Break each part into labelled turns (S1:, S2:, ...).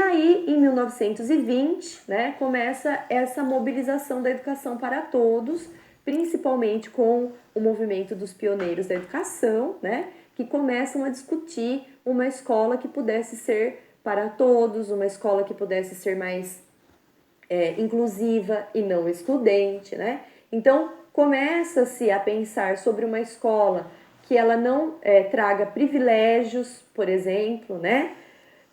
S1: aí, em 1920, né, começa essa mobilização da educação para todos, principalmente com o movimento dos pioneiros da educação, né, que começam a discutir uma escola que pudesse ser para todos, uma escola que pudesse ser mais inclusiva e não excludente, né? Então, começa-se a pensar sobre uma escola que ela não traga privilégios, por exemplo, né?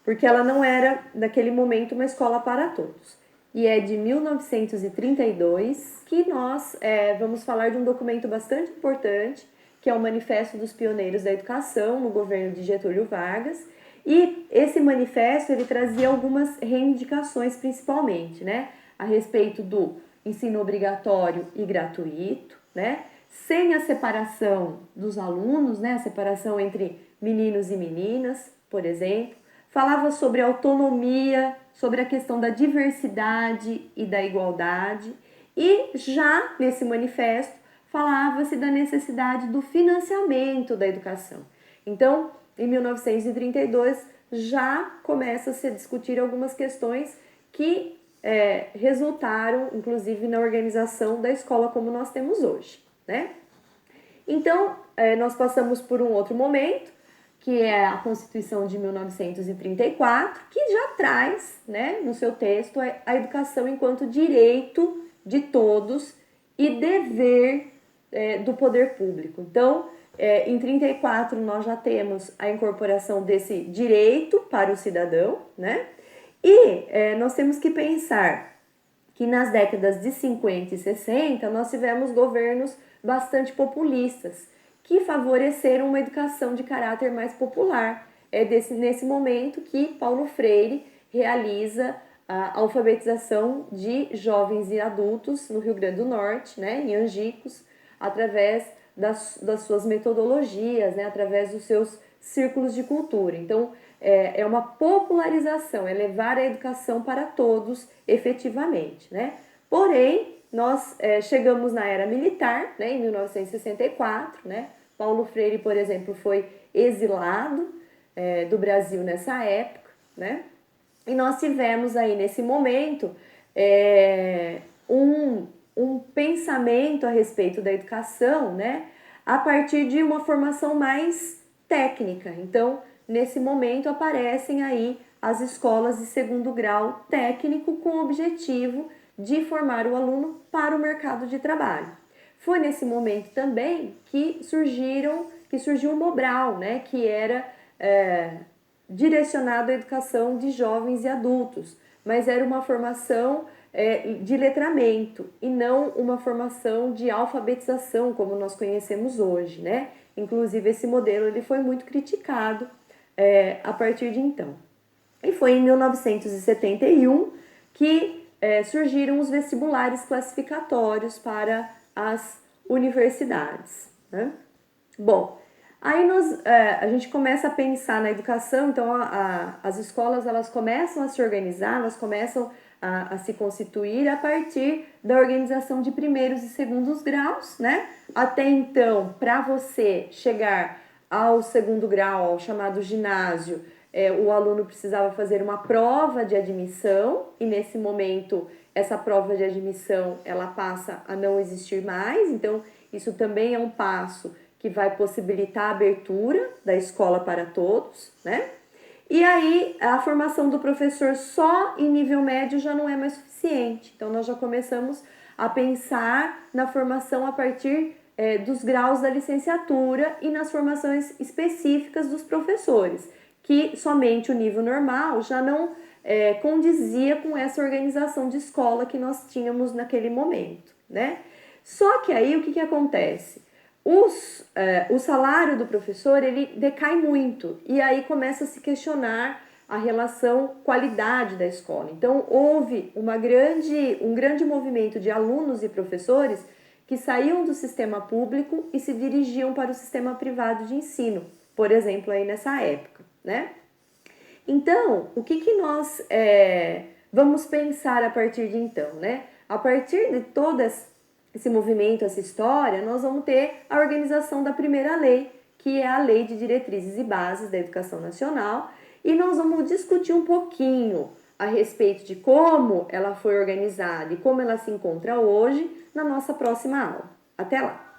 S1: Porque ela não era, naquele momento, uma escola para todos. E é de 1932 que nós vamos falar de um documento bastante importante, que é o Manifesto dos Pioneiros da Educação, no governo de Getúlio Vargas. E esse manifesto, ele trazia algumas reivindicações, principalmente, né? A respeito do ensino obrigatório e gratuito, né? Sem a separação dos alunos, né? A separação entre meninos e meninas, por exemplo. Falava sobre autonomia, sobre a questão da diversidade e da igualdade. E já nesse manifesto falava-se da necessidade do financiamento da educação. Então, em 1932, já começa-se a discutir algumas questões que resultaram, inclusive, na organização da escola como nós temos hoje, né? Então, nós passamos por um outro momento, que é a Constituição de 1934, que já traz, né, no seu texto, a educação enquanto direito de todos e dever do poder público. Então, em 34 nós já temos a incorporação desse direito para o cidadão, né? E nós temos que pensar que nas décadas de 50 e 60 nós tivemos governos bastante populistas que favoreceram uma educação de caráter mais popular. É nesse momento que Paulo Freire realiza a alfabetização de jovens e adultos no Rio Grande do Norte, né, em Angicos, através das suas metodologias, né, através dos seus círculos de cultura. Então, é uma popularização, é levar a educação para todos efetivamente, né? Porém, nós chegamos na era militar, né, em 1964, né? Paulo Freire, por exemplo, foi exilado do Brasil nessa época, né? E nós tivemos aí nesse momento um pensamento a respeito da educação, né, a partir de uma formação mais técnica. Então, nesse momento aparecem aí as escolas de segundo grau técnico com o objetivo de formar o aluno para o mercado de trabalho. Foi nesse momento também que surgiu o Mobral, né, que era direcionado à educação de jovens e adultos, mas era uma formação de letramento e não uma formação de alfabetização como nós conhecemos hoje, né? Inclusive esse modelo ele foi muito criticado a partir de então. E foi em 1971 que surgiram os vestibulares classificatórios para as universidades, né? Bom, aí a gente começa a pensar na educação, então as escolas elas começam a se organizar, elas começam a se constituir a partir da organização de primeiros e segundos graus, né? Até então, para você chegar ao segundo grau, ao chamado ginásio, o aluno precisava fazer uma prova de admissão e nesse momento essa prova de admissão ela passa a não existir mais, então isso também é um passo que vai possibilitar a abertura da escola para todos, né? E aí a formação do professor só em nível médio já não é mais suficiente, então nós já começamos a pensar na formação a partir dos graus da licenciatura e nas formações específicas dos professores, que somente o nível normal já não condizia com essa organização de escola que nós tínhamos naquele momento, né? Só que aí o que acontece? O salário do professor ele decai muito e aí começa a se questionar a relação qualidade da escola. Então houve um grande movimento de alunos e professores que saíam do sistema público e se dirigiam para o sistema privado de ensino, por exemplo, aí nessa época, né? Então, o que nós vamos pensar a partir de então, né? A partir de todo esse movimento, essa história, nós vamos ter a organização da primeira lei, que é a Lei de Diretrizes e Bases da Educação Nacional, e nós vamos discutir um pouquinho a respeito de como ela foi organizada e como ela se encontra hoje na nossa próxima aula. Até lá!